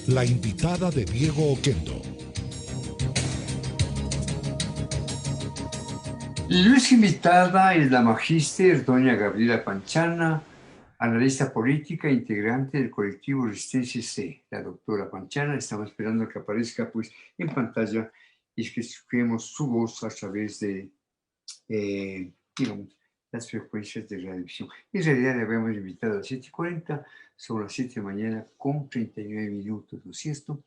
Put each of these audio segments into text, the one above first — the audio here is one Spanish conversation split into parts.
La invitada de Diego Oquendo. Y nuestra invitada es la magíster doña Gabriela Panchana, analista política e integrante del colectivo Resistencia C. La doctora Panchana, estamos esperando que aparezca pues en pantalla y que escuchemos su voz a través de digamos, las frecuencias de radiovisión. En realidad le habíamos invitado a las 7:40, son las 7 de la mañana con 39 minutos, ¿no es cierto?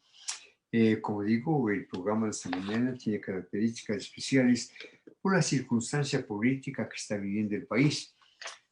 Como digo, el programa de esta mañana tiene características especiales por la circunstancia política que está viviendo el país.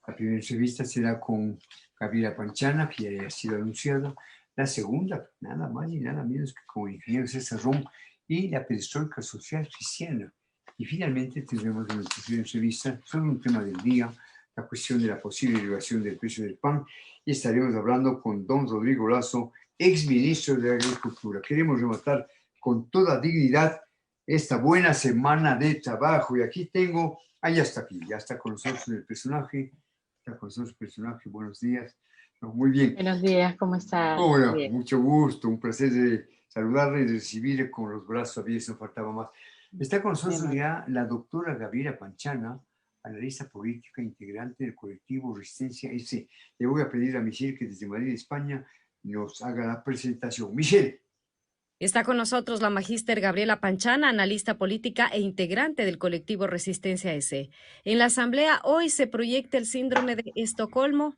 La primera entrevista será con Gabriela Panchana, que ya ha sido anunciada. La segunda, nada más y nada menos que con el ingeniero César Rom y la perestroika social cristiana. Y finalmente tendremos una tercera entrevista sobre un tema del día, la cuestión de la posible elevación del precio del pan, y estaremos hablando con don Rodrigo Lazo, ex ministro de Agricultura. Queremos rematar con toda dignidad esta buena semana de trabajo. Y aquí tengo, ya está aquí, ya está con nosotros el personaje. Está con nosotros el personaje. Buenos días. No, muy bien. Buenos días, ¿cómo estás? Hola, Bien. mucho gusto, un placer de saludarle y de recibirle con los brazos abiertos, no faltaba más. Está con nosotros ya la doctora Gabriela Panchana, analista política integrante del colectivo Resistencia S. Le voy a pedir a Michelle que desde Madrid, España, nos haga la presentación. Michelle. Está con nosotros la magíster Gabriela Panchana, analista política e integrante del colectivo Resistencia S. En la asamblea hoy se proyecta el síndrome de Estocolmo.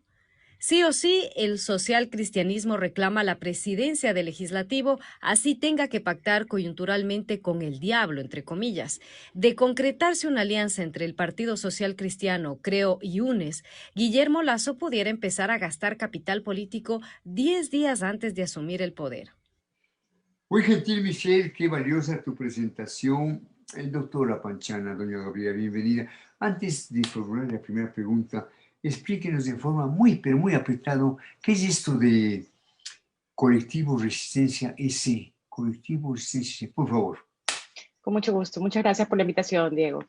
Sí o sí, el social cristianismo reclama la presidencia del legislativo, así tenga que pactar coyunturalmente con el diablo, entre comillas. De concretarse una alianza entre el Partido Social Cristiano, Creo y UNES, Guillermo Lasso pudiera empezar a gastar capital político 10 días antes de asumir el poder. Muy gentil, Michelle, qué valiosa tu presentación. Doctora Panchana, doña Gabriela, bienvenida. Antes de formular la primera pregunta, explíquenos de forma muy, pero muy apretado, ¿qué es esto de Colectivo Resistencia S? Colectivo Resistencia S, por favor. Con mucho gusto. Muchas gracias por la invitación, Diego.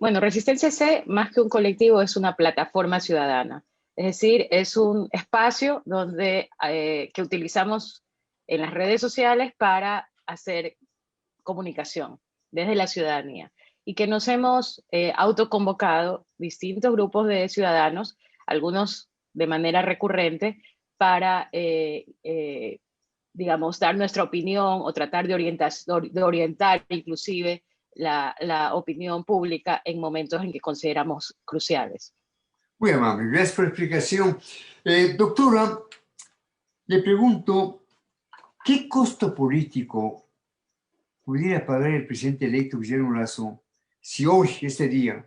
Bueno, Resistencia C, más que un colectivo, es una plataforma ciudadana. Es decir, es un espacio que utilizamos en las redes sociales para hacer comunicación desde la ciudadanía y que nos hemos autoconvocado distintos grupos de ciudadanos, algunos de manera recurrente, para digamos, dar nuestra opinión o tratar de orientar inclusive la opinión pública en momentos en que consideramos cruciales. Muy amable, gracias por la explicación. Doctora, le pregunto, ¿qué costo político pudiera pagar el presidente electo Guillermo Lasso si hoy, este día,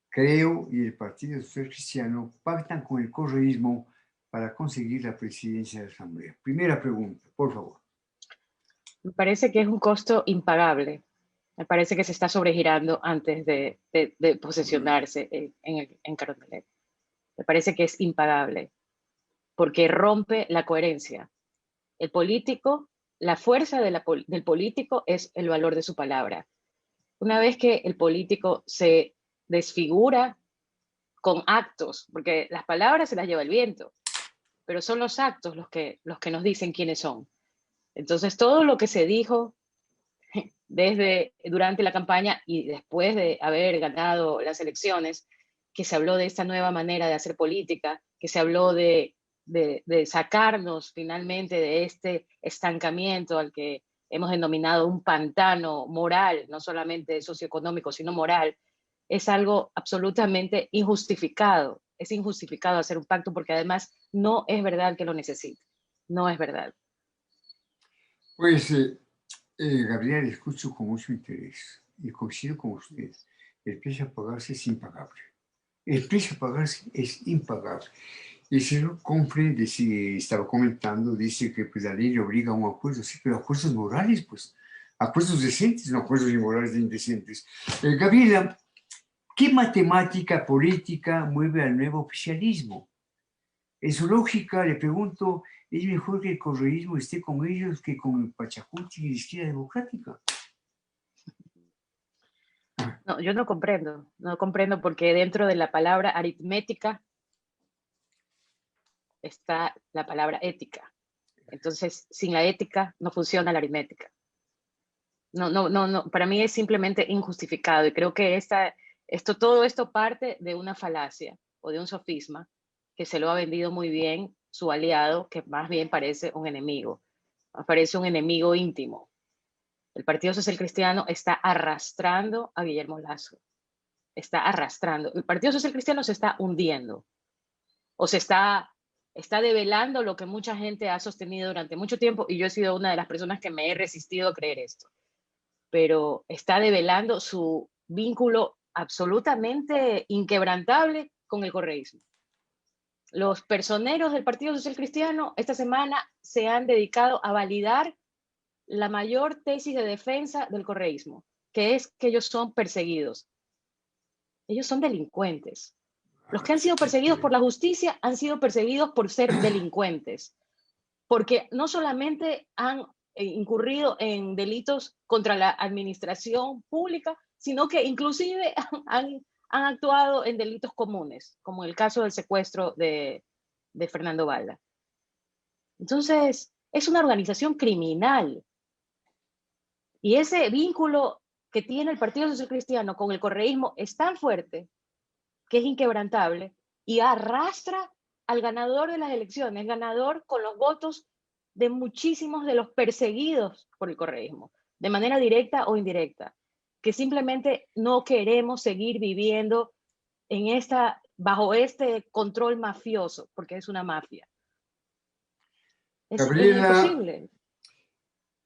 Creo y el Partido Social Cristiano pactan con el correísmo para conseguir la presidencia de la Asamblea? Primera pregunta, por favor. Me parece que es un costo impagable. Me parece que se está sobregirando antes de posesionarse en Carondelet. Me parece que es impagable, porque rompe la coherencia. El político, la fuerza del político es el valor de su palabra. Una vez que el político se desfigura con actos, porque las palabras se las lleva el viento, pero son los actos los que nos dicen quiénes son. Entonces, todo lo que se dijo durante la campaña y después de haber ganado las elecciones, que se habló de esta nueva manera de hacer política, que se habló de sacarnos finalmente de este estancamiento al que hemos denominado un pantano moral, no solamente socioeconómico, sino moral, es algo absolutamente injustificado. Es injustificado hacer un pacto porque además no es verdad que lo necesite. No es verdad. Pues, Gabriel, escucho con mucho interés y coincido con usted. El precio a pagarse es impagable. El precio a pagarse es impagable. El señor Confre estaba comentando, dice que pues, la ley le obliga a un acuerdo, sí, pero acuerdos morales, pues, acuerdos decentes, no acuerdos inmorales de indecentes. Gabriela, ¿qué matemática política mueve al nuevo oficialismo? En su lógica, le pregunto, ¿es mejor que el correísmo esté con ellos que con el Pachacuti y la izquierda democrática? No, yo no comprendo porque dentro de la palabra aritmética está la palabra ética. Entonces, sin la ética no funciona la aritmética. No, para mí es simplemente injustificado y creo que todo esto parte de una falacia o de un sofisma que se lo ha vendido muy bien su aliado, que más bien parece un enemigo, parece un enemigo íntimo. El Partido Social Cristiano está arrastrando a Guillermo Lasso, está arrastrando. El Partido Social Cristiano se está hundiendo o está develando lo que mucha gente ha sostenido durante mucho tiempo y yo he sido una de las personas que me he resistido a creer esto. Pero está develando su vínculo absolutamente inquebrantable con el correísmo. Los personeros del Partido Social Cristiano esta semana se han dedicado a validar la mayor tesis de defensa del correísmo, que es que ellos son perseguidos. Ellos son delincuentes. Los que han sido perseguidos por la justicia han sido perseguidos por ser delincuentes, porque no solamente han incurrido en delitos contra la administración pública, sino que inclusive han actuado en delitos comunes, como el caso del secuestro de Fernando Valda. Entonces, es una organización criminal. Y ese vínculo que tiene el Partido Social Cristiano con el correísmo es tan fuerte que es inquebrantable y arrastra al ganador de las elecciones, ganador con los votos de muchísimos de los perseguidos por el correísmo, de manera directa o indirecta, que simplemente no queremos seguir viviendo bajo este control mafioso, porque es una mafia. Gabriela, es imposible.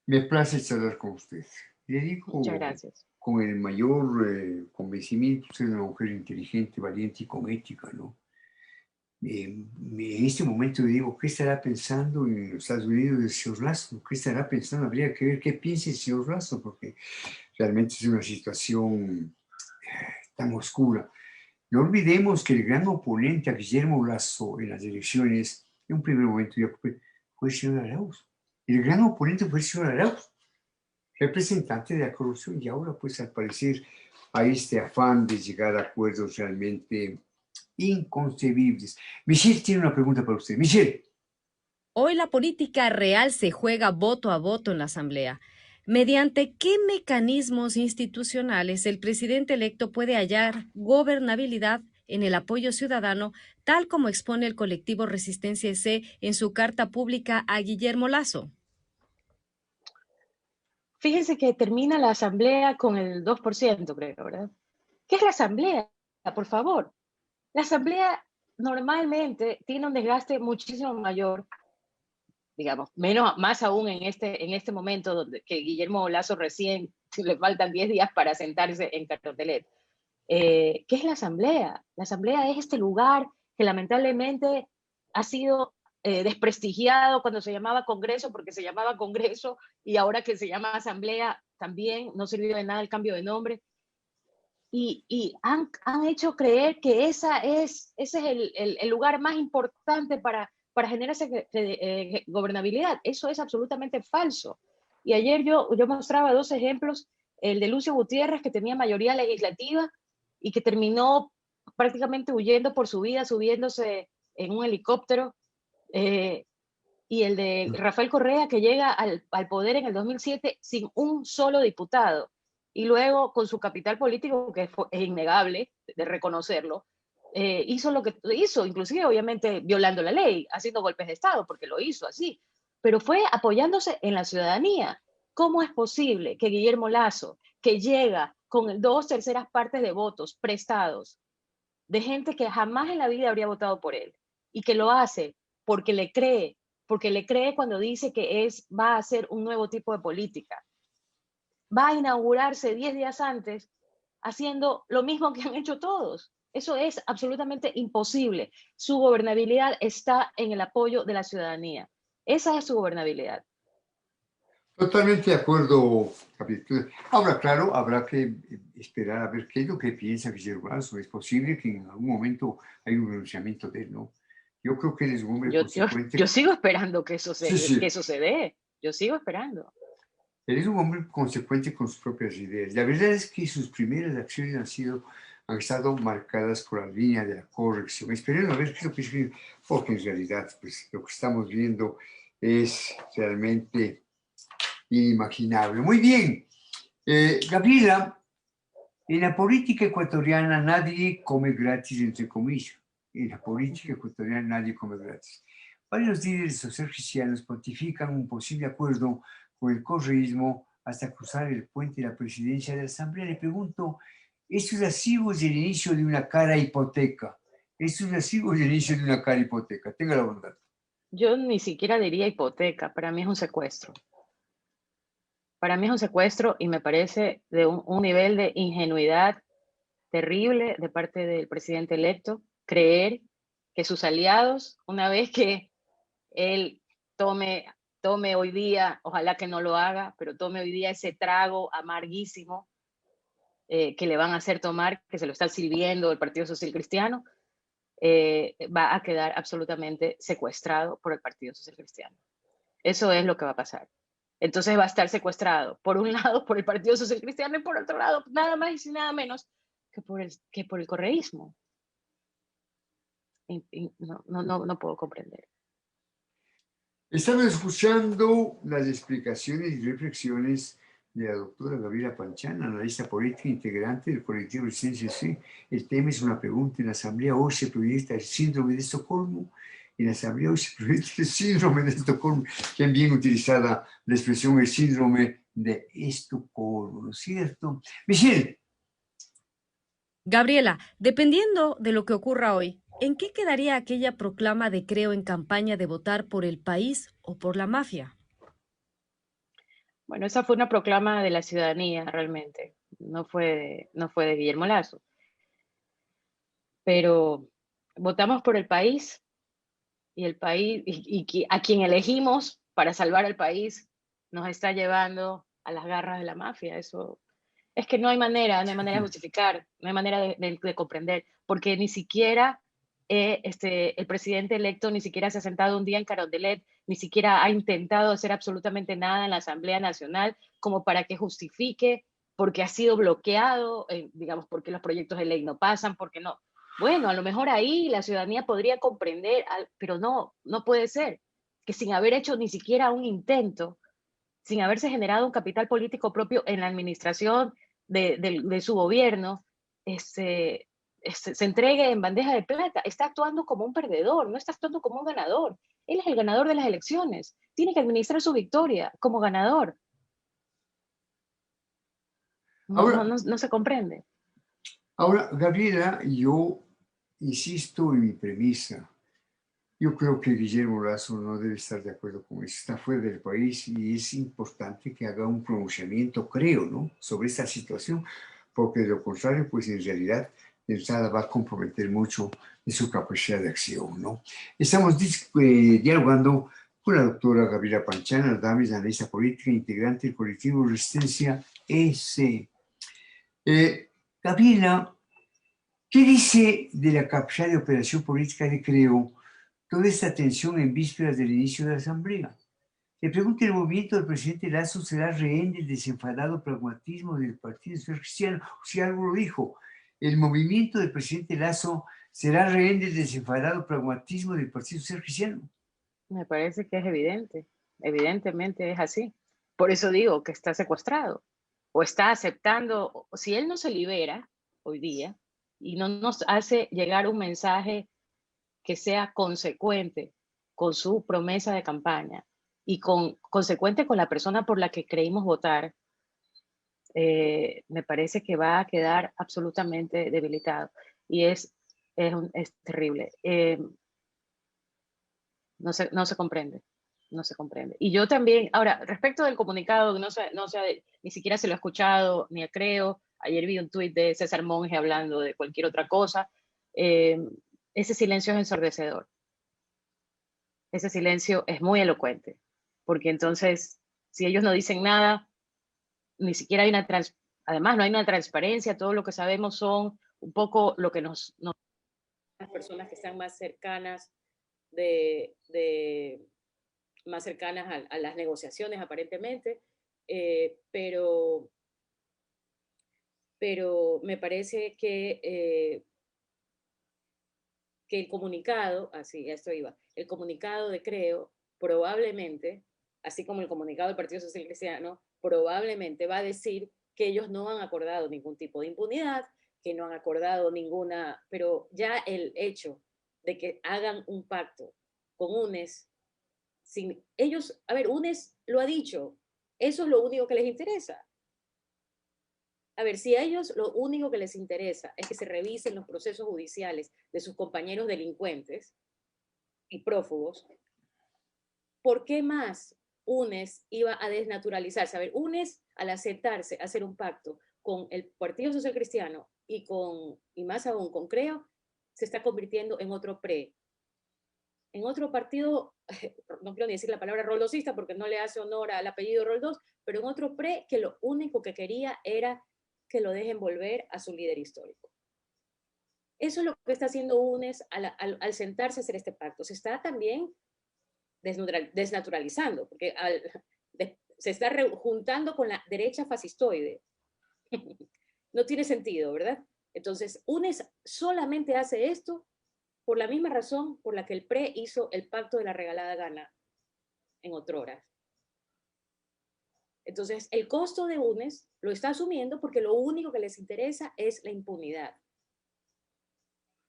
me place charlar con usted. Le digo Muchas gracias. con el mayor convencimiento, usted es una mujer inteligente, valiente y con ética, ¿no? En este momento le digo, ¿qué estará pensando en los Estados Unidos el señor Lasso? ¿Qué estará pensando? Habría que ver qué piensa el señor Lasso, porque realmente es una situación tan oscura. No olvidemos que el gran oponente a Guillermo Lasso en las elecciones, en un primer momento ya fue el señor Arauz. El gran oponente fue el señor Arauz, representante de la corrupción, y ahora pues al parecer hay este afán de llegar a acuerdos realmente inconcebibles. Michelle tiene una pregunta para usted. Michelle. Hoy la política real se juega voto a voto en la Asamblea. ¿Mediante qué mecanismos institucionales el presidente electo puede hallar gobernabilidad en el apoyo ciudadano, tal como expone el colectivo Resistencia EC en su carta pública a Guillermo Lasso? Fíjense que termina la Asamblea con el 2%, creo, ¿verdad? ¿Qué es la Asamblea? Por favor. La Asamblea normalmente tiene un desgaste muchísimo mayor, digamos, más aún en este momento donde que Guillermo Lasso recién le faltan 10 días para sentarse en Cartotelet. ¿Qué es la Asamblea? La Asamblea es este lugar que lamentablemente ha sido desprestigiado cuando se llamaba Congreso, porque se llamaba Congreso, y ahora que se llama Asamblea también no sirvió de nada el cambio de nombre. Y han hecho creer que ese es el lugar más importante para generar esa gobernabilidad. Eso es absolutamente falso. Y ayer yo mostraba 2 ejemplos, el de Lucio Gutiérrez, que tenía mayoría legislativa y que terminó prácticamente huyendo por su vida, subiéndose en un helicóptero, y el de Rafael Correa, que llega al poder en el 2007 sin un solo diputado, y luego con su capital político, que es innegable de reconocerlo, hizo lo que hizo, inclusive obviamente violando la ley, haciendo golpes de Estado, porque lo hizo así, pero fue apoyándose en la ciudadanía. ¿Cómo es posible que Guillermo Lasso, que llega con 2/3 partes de votos prestados de gente que jamás en la vida habría votado por él, y que lo hace porque le cree cuando dice que va a hacer un nuevo tipo de política, va a inaugurarse 10 días antes haciendo lo mismo que han hecho todos? Eso es absolutamente imposible. Su gobernabilidad está en el apoyo de la ciudadanía. Esa es su gobernabilidad. Totalmente de acuerdo, Gabriel. Ahora, claro, habrá que esperar a ver qué es lo que piensa Guillermo Lasso. Es posible que en algún momento haya un pronunciamiento de él, ¿no? Yo creo que él es un hombre consecuente. Yo sigo esperando que eso Sí. se dé. Yo sigo esperando. Él es un hombre consecuente con sus propias ideas. La verdad es que sus primeras acciones han estado marcadas por la línea de la corrección. Esperemos a ver qué es lo que escribe, porque en realidad pues, lo que estamos viendo es realmente inimaginable. Muy bien. Gabriela, en la política ecuatoriana nadie come gratis, entre comillas. En la política ecuatoriana nadie come gratis. Varios líderes socialcristianos pontifican un posible acuerdo con el correísmo hasta cruzar el puente de la presidencia de la Asamblea. Le pregunto, ¿esto es así o es el inicio de una cara hipoteca? ¿Esto es así o es el inicio de una cara hipoteca? Tenga la bondad. Yo ni siquiera diría hipoteca, para mí es un secuestro. Para mí es un secuestro y me parece de un nivel de ingenuidad terrible de parte del presidente electo, creer que sus aliados, una vez que él tome hoy día, ojalá que no lo haga, pero tome hoy día ese trago amarguísimo que le van a hacer tomar, que se lo está sirviendo el Partido Social Cristiano, va a quedar absolutamente secuestrado por el Partido Social Cristiano. Eso es lo que va a pasar. Entonces va a estar secuestrado, por un lado, por el Partido Social Cristiano y por otro lado, nada más y nada menos que por el correísmo. No puedo comprender. Estamos escuchando las explicaciones y reflexiones de la doctora Gabriela Panchana, analista política integrante del colectivo Resistencia C. El tema es una pregunta en la Asamblea. Hoy se proyecta el síndrome de Estocolmo. En la Asamblea hoy se proyecta el síndrome de Estocolmo. Que bien utilizada la expresión el síndrome de Estocolmo, ¿no es cierto? Michelle. Gabriela, dependiendo de lo que ocurra hoy, ¿en qué quedaría aquella proclama de Creo en campaña de votar por el país o por la mafia? Bueno, esa fue una proclama de la ciudadanía realmente, no fue de Guillermo Lasso. Pero votamos por el país y el país y a quien elegimos para salvar al país nos está llevando a las garras de la mafia. Eso es que no hay manera de justificar, no hay manera de comprender, porque ni siquiera el presidente electo ni siquiera se ha sentado un día en Carondelet, ni siquiera ha intentado hacer absolutamente nada en la Asamblea Nacional como para que justifique porque ha sido bloqueado, digamos, porque los proyectos de ley no pasan, porque no. Bueno, a lo mejor ahí la ciudadanía podría comprender, pero no puede ser que sin haber hecho ni siquiera un intento, sin haberse generado un capital político propio en la administración de su gobierno, se entregue en bandeja de plata. Está actuando como un perdedor, no está actuando como un ganador. Él es el ganador de las elecciones. Tiene que administrar su victoria como ganador. No se comprende. Ahora, Gabriela, yo insisto en mi premisa. Yo creo que Guillermo Lasso no debe estar de acuerdo con eso. Está fuera del país y es importante que haga un pronunciamiento, creo, ¿no?, sobre esta situación, porque de lo contrario, pues en realidad de entrada va a comprometer mucho de su capacidad de acción, ¿no? Estamos dialogando con la doctora Gabriela Panchana, analista política, integrante del colectivo Resistencia S. Gabriela, ¿qué dice de la capacidad de operación política de Creo toda esta tensión en vísperas del inicio de la Asamblea? Le pregunta, ¿el movimiento del presidente Lasso será rehén del desenfadado pragmatismo del Partido Social Cristiano? O si algo lo dijo, ¿el movimiento del presidente Lasso será rehén del desenfadado pragmatismo del Partido Social Cristiano? Me parece que es evidente, evidentemente es así. Por eso digo que está secuestrado o está aceptando, si él no se libera hoy día y no nos hace llegar un mensaje que sea consecuente con su promesa de campaña y consecuente con la persona por la que creímos votar, me parece que va a quedar absolutamente debilitado. Y es terrible. No se comprende. No se comprende. Y yo también, ahora, respecto del comunicado, ni siquiera se lo he escuchado, ni creo. Ayer vi un tuit de César Monge hablando de cualquier otra cosa. Ese silencio es ensordecedor. Ese silencio es muy elocuente, porque entonces, si ellos no dicen nada, ni siquiera hay además no hay una transparencia, todo lo que sabemos son un poco lo que las personas que están más cercanas más cercanas a las negociaciones aparentemente, pero me parece que el comunicado, así, esto iba, el comunicado de Creo, probablemente, así como el comunicado del Partido Social Cristiano, probablemente va a decir que ellos no han acordado ningún tipo de impunidad, que no han acordado ninguna, pero ya el hecho de que hagan un pacto con UNES, sin, ellos, a ver, UNES lo ha dicho, eso es lo único que les interesa. A ver, si a ellos lo único que les interesa es que se revisen los procesos judiciales de sus compañeros delincuentes y prófugos, ¿por qué más UNES iba a desnaturalizarse? A ver, UNES, al aceptarse hacer un pacto con el Partido Social Cristiano y más aún con CREO, se está convirtiendo en otro PRE. En otro partido, no quiero ni decir la palabra roldosista porque no le hace honor al apellido Roldós, pero en otro PRE que lo único que quería era que lo dejen volver a su líder histórico. Eso es lo que está haciendo UNES al sentarse a hacer este pacto. Se está también desnaturalizando, porque se está juntando con la derecha fascistoide. No tiene sentido, ¿verdad? Entonces, UNES solamente hace esto por la misma razón por la que el PRE hizo el pacto de la regalada gana en otrora. Entonces, el costo de UNES lo está asumiendo porque lo único que les interesa es la impunidad.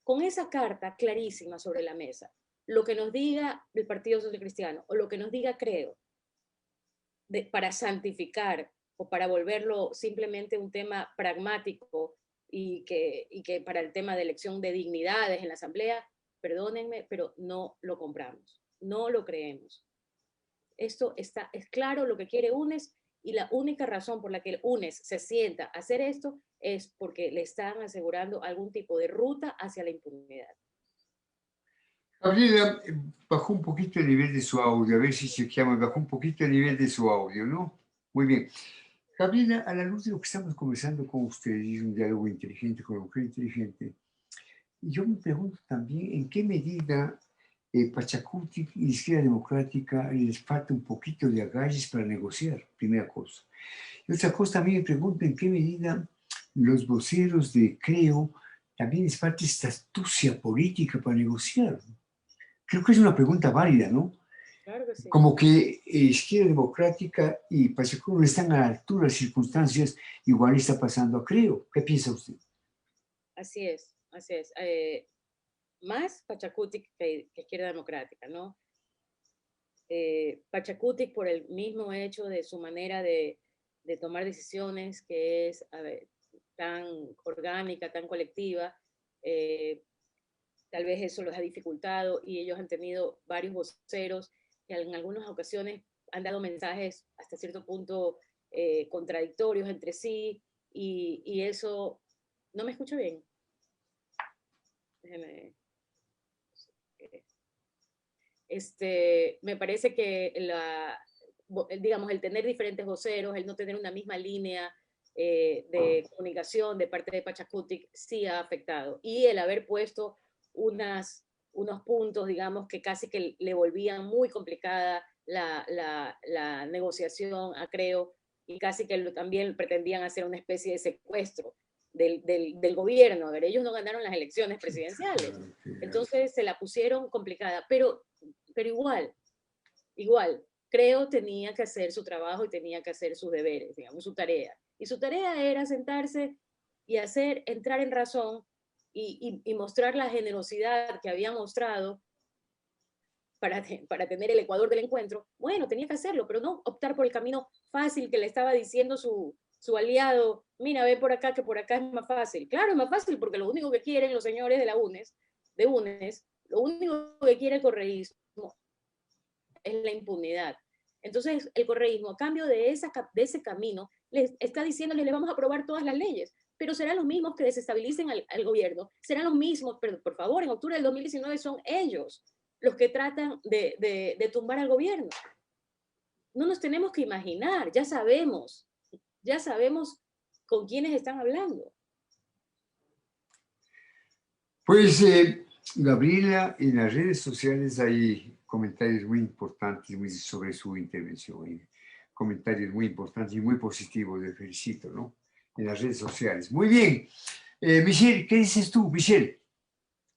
Con esa carta clarísima sobre la mesa, lo que nos diga el Partido Social Cristiano o lo que nos diga CREO para santificar o para volverlo simplemente un tema pragmático y que para el tema de elección de dignidades en la Asamblea, perdónenme, pero no lo compramos, no lo creemos. Esto es claro lo que quiere UNES y la única razón por la que UNES se sienta a hacer esto es porque le están asegurando algún tipo de ruta hacia la impunidad. Gabriela, bajó un poquito el nivel de su audio, a ver si chequeamos, bajó un poquito el nivel de su audio, ¿no? Muy bien. Gabriela, a la luz de lo que estamos conversando con ustedes, un diálogo inteligente con una mujer inteligente, yo me pregunto también en qué medida Pachacuti y la Izquierda Democrática les falta un poquito de agalles para negociar, primera cosa. Y otra cosa también me pregunto en qué medida los voceros de CREO también les falta esta astucia política para negociar. Creo que es una pregunta válida, ¿no? Claro que sí. Como que Izquierda Democrática y Pachacuti no están a la altura de las circunstancias, igual está pasando a CREO. ¿Qué piensa usted? Así es, así es. Más Pachacuti que Izquierda Democrática, ¿no? Pachacuti por el mismo hecho de su manera de tomar decisiones, que es tan orgánica, tan colectiva, tal vez eso los ha dificultado y ellos han tenido varios voceros que en algunas ocasiones han dado mensajes hasta cierto punto contradictorios entre sí y eso, ¿no me escucho bien? Déjeme... me parece que digamos, el tener diferentes voceros, el no tener una misma línea de comunicación de parte de Pachacuti sí ha afectado. Y el haber puesto unos puntos, digamos, que casi que le volvían muy complicada la negociación a CREO y casi que también pretendían hacer una especie de secuestro del gobierno. A ver, ellos no ganaron las elecciones presidenciales. Entonces se la pusieron complicada, pero igual, CREO tenía que hacer su trabajo y tenía que hacer sus deberes, digamos, su tarea. Y su tarea era sentarse y entrar en razón y mostrar la generosidad que había mostrado para tener el ecuador del encuentro. Bueno, tenía que hacerlo, pero no optar por el camino fácil que le estaba diciendo su aliado. Mira, ve por acá, que por acá es más fácil. Claro, es más fácil porque lo único que quieren los señores de UNES, lo único que quiere el correísmo es la impunidad. Entonces, el correísmo, a cambio de ese camino, les está diciéndoles, les vamos a aprobar todas las leyes, pero serán los mismos que desestabilicen al gobierno, serán los mismos, pero por favor, en octubre del 2019 son ellos los que tratan de tumbar al gobierno. No nos tenemos que imaginar, ya sabemos con quiénes están hablando. Pues, Gabriela, en las redes sociales hay comentarios muy importantes sobre su intervención, comentarios muy importantes y muy positivos, les felicito, ¿no? En las redes sociales. Muy bien. Michelle, ¿qué dices tú, Michelle?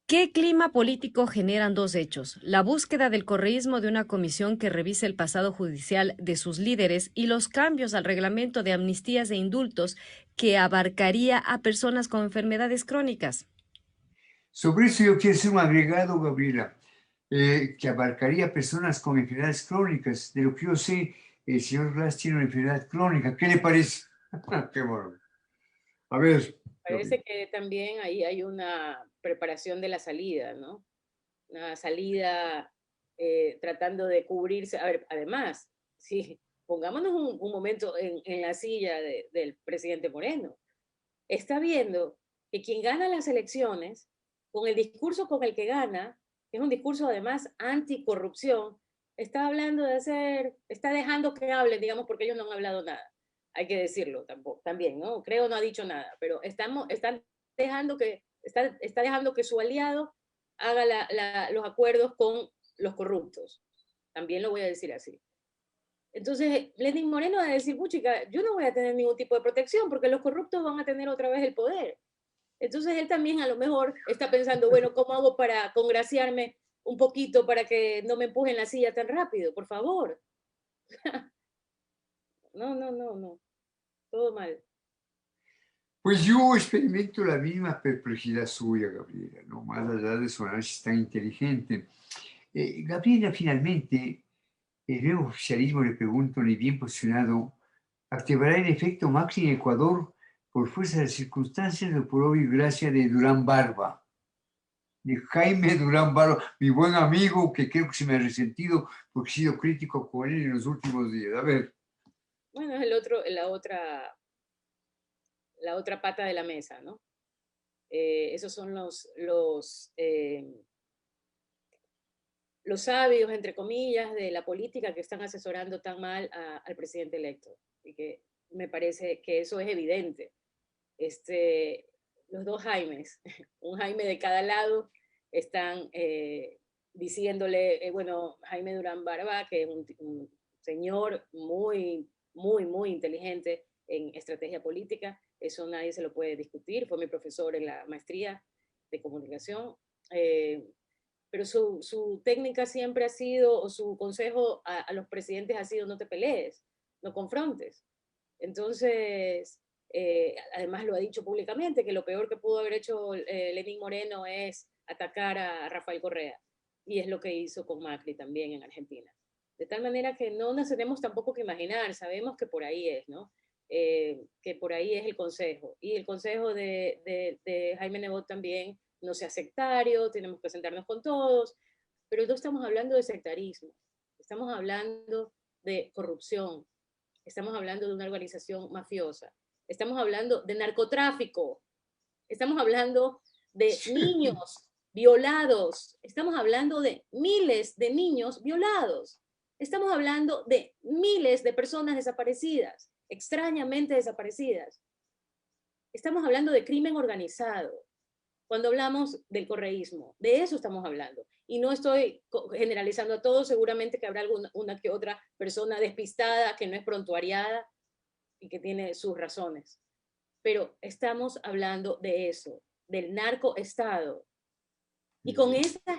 ¿Qué clima político generan dos hechos? La búsqueda del correísmo de una comisión que revise el pasado judicial de sus líderes y los cambios al reglamento de amnistías e indultos que abarcaría a personas con enfermedades crónicas. Sobre eso yo quiero hacer un agregado, Gabriela, que abarcaría personas con enfermedades crónicas. De lo que yo sé, el señor Glass tiene una enfermedad crónica. ¿Qué le parece? Qué bueno. A ver. Parece que también ahí hay una preparación de la salida, ¿no? Una salida tratando de cubrirse. A ver, además, sí, pongámonos un momento en la silla del presidente Moreno. Está viendo que quien gana las elecciones, con el discurso con el que gana, que es un discurso además anticorrupción, está hablando de hacer, está dejando que hablen, digamos, porque ellos no han hablado nada. Hay que decirlo también, ¿no? Creo no ha dicho nada, pero está dejando que su aliado haga los acuerdos con los corruptos. También lo voy a decir así. Entonces, Lenín Moreno va a decir, puchica, yo no voy a tener ningún tipo de protección porque los corruptos van a tener otra vez el poder. Entonces, él también a lo mejor está pensando, bueno, ¿cómo hago para congraciarme un poquito para que no me empujen la silla tan rápido? Por favor. No. Todo mal. Pues yo experimento la misma perplejidad suya, Gabriela, ¿no? Más allá de su análisis tan inteligente. Gabriela, finalmente, el nuevo oficialismo, le pregunto, ni bien posicionado, ¿activará en efecto Macri en Ecuador por fuerza de las circunstancias o por obra y gracia de Durán Barba? De Jaime Durán Barba, mi buen amigo, que creo que se me ha resentido porque he sido crítico con él en los últimos días. A ver. Bueno, es la otra pata de la mesa, ¿no? Esos son los sabios, entre comillas, de la política que están asesorando tan mal al presidente electo. Y que me parece que eso es evidente. Los dos Jaimes, un Jaime de cada lado, están diciéndole, bueno, Jaime Durán Barba, que es un señor muy, muy, muy inteligente en estrategia política, eso nadie se lo puede discutir, fue mi profesor en la maestría de comunicación, pero su técnica siempre ha sido, o su consejo a los presidentes ha sido, no te pelees, no confrontes. Entonces, además lo ha dicho públicamente, que lo peor que pudo haber hecho Lenín Moreno es atacar a Rafael Correa, y es lo que hizo con Macri también en Argentina. De tal manera que no nos tenemos tampoco que imaginar, sabemos que por ahí es, ¿no? Que por ahí es el consejo. Y el consejo de Jaime Nebot también, no sea sectario, tenemos que sentarnos con todos, pero no estamos hablando de sectarismo, estamos hablando de corrupción, estamos hablando de una organización mafiosa, estamos hablando de narcotráfico, estamos hablando de niños violados, estamos hablando de miles de niños violados, estamos hablando de miles de personas desaparecidas, extrañamente desaparecidas. Estamos hablando de crimen organizado. Cuando hablamos del correísmo, de eso estamos hablando. Y no estoy generalizando a todos, seguramente que habrá una que otra persona despistada que no es prontuariada y que tiene sus razones. Pero estamos hablando de eso, del narcoestado. Y con esa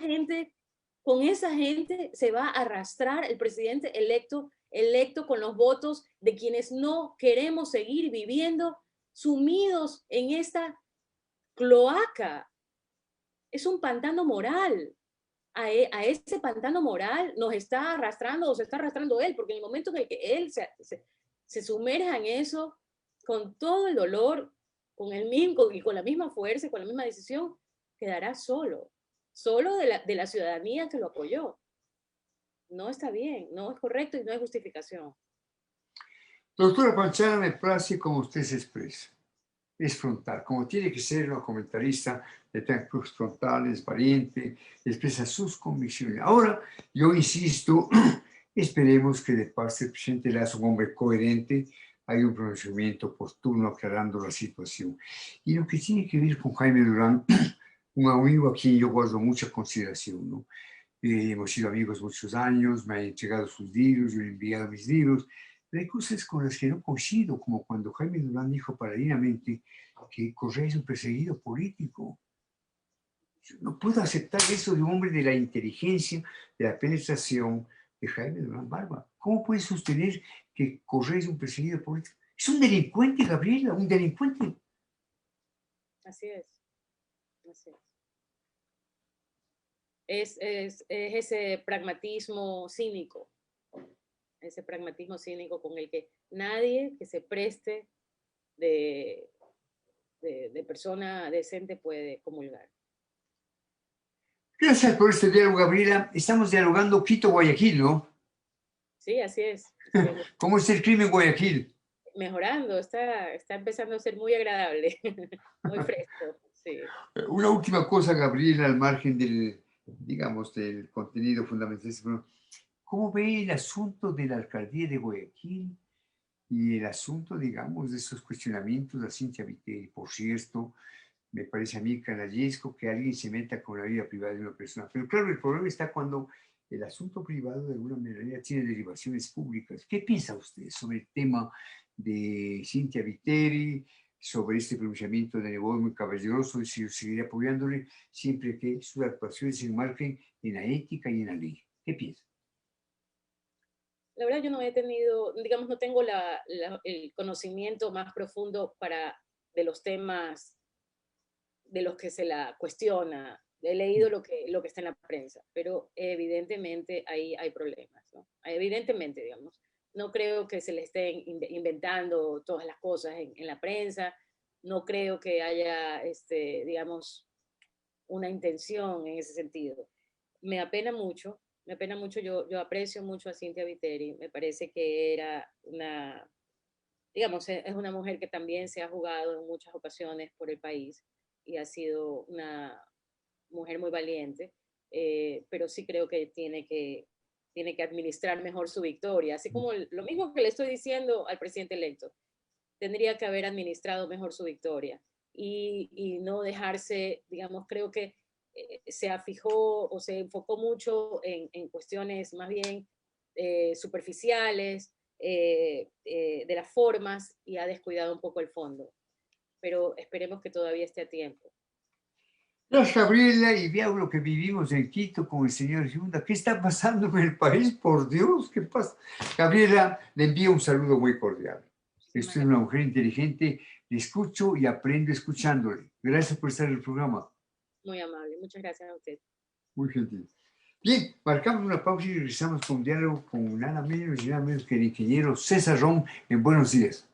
gente se va a arrastrar el presidente electo con los votos de quienes no queremos seguir viviendo sumidos en esta cloaca. Es un pantano moral. A ese pantano moral nos está arrastrando, o se está arrastrando él, porque en el momento en el que él se sumerja en eso, con todo el dolor, y con la misma fuerza, con la misma decisión, quedará solo de la ciudadanía que lo apoyó. No está bien, no es correcto y no hay justificación. Doctora Panchana, me place como usted se expresa. Es frontal, como tiene que ser una comentarista de temas frontales, valiente, expresa sus convicciones. Ahora, yo insisto, esperemos que de parte del presidente Lazo, un hombre coherente, haya un pronunciamiento oportuno aclarando la situación. Y lo que tiene que ver con Jaime Durán, un amigo a quien yo guardo mucha consideración, ¿no? Hemos sido amigos muchos años, me ha entregado sus libros, yo le he enviado mis libros, pero hay cosas con las que no coincido, como cuando Jaime Durán dijo paralelamente que Correa es un perseguido político. Yo no puedo aceptar eso de un hombre de la inteligencia, de la penetración, de Jaime Durán Barba. ¿Cómo puede sostener que Correa es un perseguido político? Es un delincuente, Gabriela, un delincuente. Así es. Así es. Es ese pragmatismo cínico con el que nadie que se preste de persona decente puede comulgar. Gracias por este diálogo, Gabriela. Estamos dialogando Quito-Guayaquil, ¿no? Sí, así es. ¿Cómo es el crimen en Guayaquil? Mejorando, está empezando a ser muy agradable, muy fresco. Sí. Una última cosa, Gabriela, al margen del, digamos, del contenido fundamental. ¿Cómo ve el asunto de la alcaldía de Guayaquil y el asunto, digamos, de esos cuestionamientos a Cynthia Viteri? Por cierto, me parece a mí canallesco que alguien se meta con la vida privada de una persona. Pero claro, el problema está cuando el asunto privado de alguna manera tiene derivaciones públicas. ¿Qué piensa usted sobre el tema de Cynthia Viteri, sobre este pronunciamiento de Nebot muy caballeroso, y si yo seguiré apoyándole siempre que sus actuaciones se enmarquen en la ética y en la ley? ¿Qué piensa? La verdad yo no he tenido, digamos, no tengo el conocimiento más profundo de los temas de los que se la cuestiona. He leído lo que está en la prensa, pero evidentemente ahí hay problemas, ¿no? Evidentemente, digamos. No creo que se le estén inventando todas las cosas en la prensa. No creo que haya, digamos, una intención en ese sentido. Me apena mucho, yo aprecio mucho a Cynthia Viteri. Me parece que era digamos, es una mujer que también se ha jugado en muchas ocasiones por el país y ha sido una mujer muy valiente, pero sí creo que tiene que administrar mejor su victoria, así como lo mismo que le estoy diciendo al presidente electo. Tendría que haber administrado mejor su victoria y no dejarse, digamos, creo que se afijó o se enfocó mucho en cuestiones más bien superficiales, de las formas, y ha descuidado un poco el fondo. Pero esperemos que todavía esté a tiempo. Gracias, Gabriela, y vea lo que vivimos en Quito con el señor Yunda. ¿Qué está pasando en el país? Por Dios, ¿qué pasa? Gabriela, le envío un saludo muy cordial. Usted es una mujer inteligente, le escucho y aprendo escuchándole. Gracias por estar en el programa. Muy amable, muchas gracias a usted. Muy gentil. Bien, marcamos una pausa y regresamos con un diálogo con nada menos y nada menos que el ingeniero César Ron en Buenos Días.